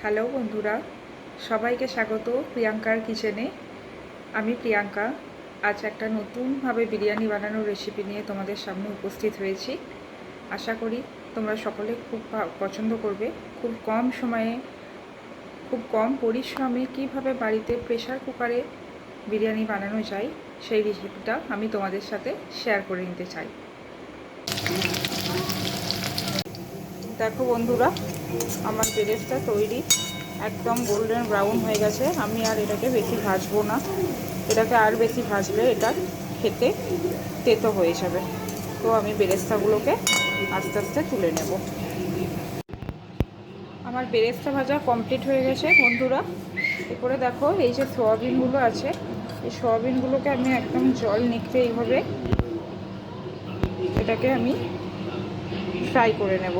Hello বন্ধুরা, সবাইকে স্বাগত প্রিয়াঙ্কার কিচেনে। আমি প্রিয়াঙ্কা। আজ একটা নতুনভাবে বিরিয়ানি বানানোর রেসিপি নিয়ে তোমাদের সামনে উপস্থিত হয়েছি। আশা করি তোমরা সকলে খুব পছন্দ করবে। খুব কম সময়ে, খুব কম পরিশ্রমে কীভাবে বাড়িতে প্রেশার কুকারে বিরিয়ানি বানানো যায় সেই রেসিপিটা আমি তোমাদের সাথে শেয়ার করে নিতে চাই। দেখো বন্ধুরা, আমার বেরেস্তা তৈরি, একদম গোল্ডেন ব্রাউন হয়ে গেছে। আমি আর এটাকে বেশি ভাজবো না, এটাকে আর বেশি ভাজলে এটা খেতে তেতো হয়ে যাবে। তো আমি বেরেস্তাগুলোকে আস্তে আস্তে তুলে নেব। আমার বেরেস্তা ভাজা কমপ্লিট হয়ে গেছে বন্ধুরা। এরপরে দেখো, এই যে সোয়াবিনগুলো আছে, এই সোয়াবিনগুলোকে আমি একদম জল নিখরে এইভাবে এটাকে আমি ফ্রাই করে নেব।